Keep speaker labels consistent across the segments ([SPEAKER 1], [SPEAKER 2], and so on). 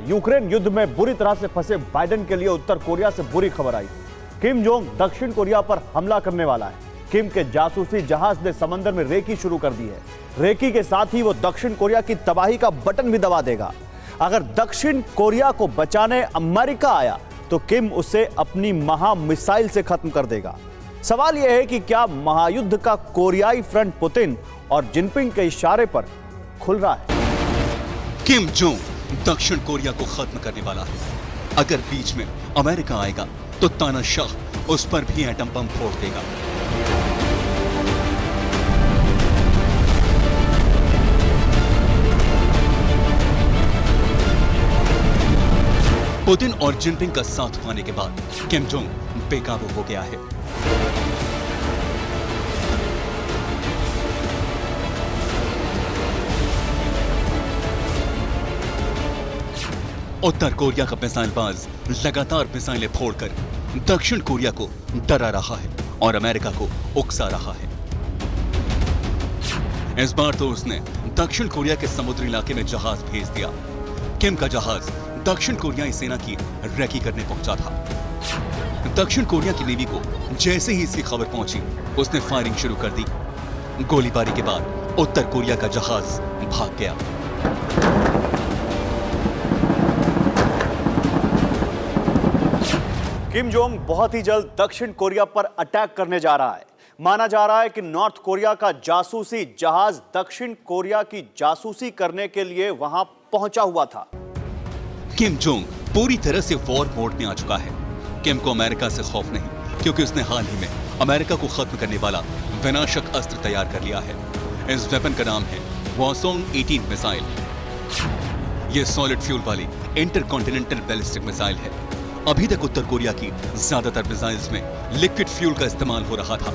[SPEAKER 1] Ukraine युद्ध में बुरी तरह से फंसे बाइडेन के लिए उत्तर कोरिया से बुरी खबर आई। किम जोंग दक्षिण कोरिया पर हमला करने वाला है। किम के जासूसी जहाज ने समंदर में रेकी शुरू कर दी है। रेकी के साथ ही वो दक्षिण कोरिया की तबाही का बटन भी दबा देगा। अगर दक्षिण कोरिया को बचाने अमेरिका आया तो किम उसे अपनी महा मिसाइल से खत्म कर देगा। सवाल यह है कि क्या महायुद्ध का कोरियाई फ्रंट पुतिन और जिनपिंग के इशारे पर खुल रहा है?
[SPEAKER 2] किम जोंग दक्षिण कोरिया को खत्म करने वाला है। अगर बीच में अमेरिका आएगा तो तानाशाह उस पर भी एटम बम फोड़ देगा। पुतिन और जिनपिंग का साथ पाने के बाद किम जोंग बेकाबू हो गया है। उत्तर कोरिया का मिसाइलबाज लगातार मिसाइलें फोड़कर दक्षिण कोरिया को डरा रहा है और अमेरिका को उकसा रहा है। इस बार तो उसने दक्षिण कोरिया के समुद्री इलाके में जहाज भेज दिया। किम का जहाज दक्षिण कोरियाई सेना की रेकी करने पहुंचा था। दक्षिण कोरिया की नेवी को जैसे ही इसकी खबर पहुंची, उसने फायरिंग शुरू कर दी। गोलीबारी के बाद उत्तर कोरिया का जहाज भाग गया।
[SPEAKER 1] किम जोंग बहुत ही जल्द दक्षिण कोरिया पर अटैक करने जा रहा है। माना जा रहा है कि नॉर्थ कोरिया का जासूसी जहाज दक्षिण कोरिया की जासूसी करने के लिए वहां पहुंचा हुआ था।
[SPEAKER 2] किम जोंग पूरी तरह से वॉर मोड में आ चुका है। किम को अमेरिका से खौफ नहीं, क्योंकि उसने हाल ही में अमेरिका को खत्म करने वाला विनाशक अस्त्र तैयार कर लिया है। इस वेपन का नाम है हवासोंग 18 मिसाइल। यह सॉलिड फ्यूल वाली इंटरकॉन्टिनेंटल बैलिस्टिक मिसाइल है। अभी तक उत्तर कोरिया की ज्यादातर मिसाइल्स में लिक्विड फ्यूल का इस्तेमाल हो रहा था।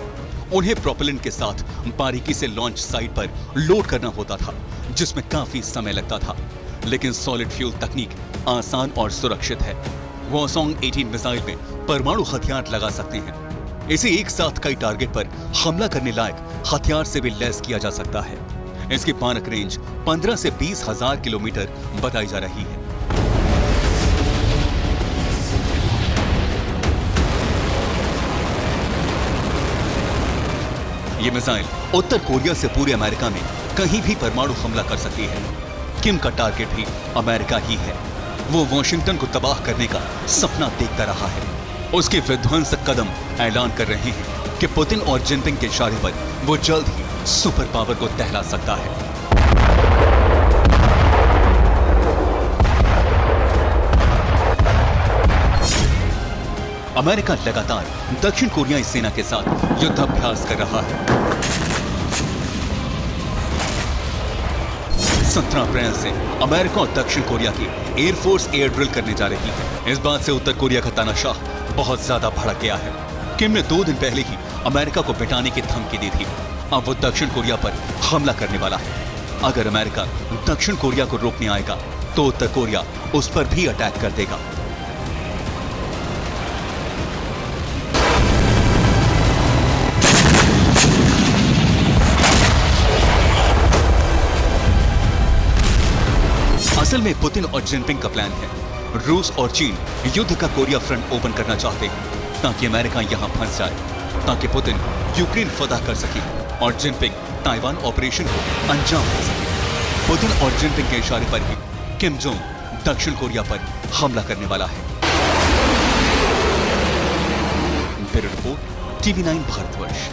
[SPEAKER 2] उन्हें प्रोपेलेंट के साथ बारीकी से लॉन्च साइट पर लोड करना होता था, जिसमें काफी समय लगता था। लेकिन सॉलिड फ्यूल तकनीक आसान और सुरक्षित है। हवासोंग 18 मिसाइल में परमाणु हथियार लगा सकते हैं। इसे एक साथ कई टारगेट पर हमला करने लायक हथियार से भी लैस किया जा सकता है। इसकी मानक रेंज 15 से 20 हजार किलोमीटर बताई जा रही है। ये मिसाइल उत्तर कोरिया से पूरे अमेरिका में कहीं भी परमाणु हमला कर सकती है। किम का टारगेट भी अमेरिका ही है। वो वॉशिंगटन को तबाह करने का सपना देखता रहा है। उसके विध्वंसक कदम ऐलान कर रहे हैं कि पुतिन और जिनपिंग के इशारे पर वो जल्द ही सुपर पावर को दहला सकता है। अमेरिका लगातार दक्षिण कोरियाई सेना के साथ युद्धाभ्यास कर रहा है। 17 अप्रैल से अमेरिका और दक्षिण कोरिया की एयरफोर्स एयर ड्रिल करने जा रही है। इस बात से उत्तर कोरिया का तानाशाह बहुत ज्यादा भड़क गया है। किम ने 2 दिन पहले ही अमेरिका को मिटाने की धमकी दी थी। अब वो दक्षिण कोरिया पर हमला करने वाला है। अगर अमेरिका दक्षिण कोरिया को रोकने आएगा तो उत्तर कोरिया उस पर भी अटैक कर देगा। असल में पुतिन और जिनपिंग का प्लान है। रूस और चीन युद्ध का कोरिया फ्रंट ओपन करना चाहते हैं ताकि अमेरिका यहां फंस जाए, ताकि पुतिन यूक्रेन फतह कर सके और जिनपिंग ताइवान ऑपरेशन को अंजाम दे सके। पुतिन और जिनपिंग के इशारे पर ही किम जोंग दक्षिण कोरिया पर हमला करने वाला है। Bureau report, TV9 Bharatvarsh.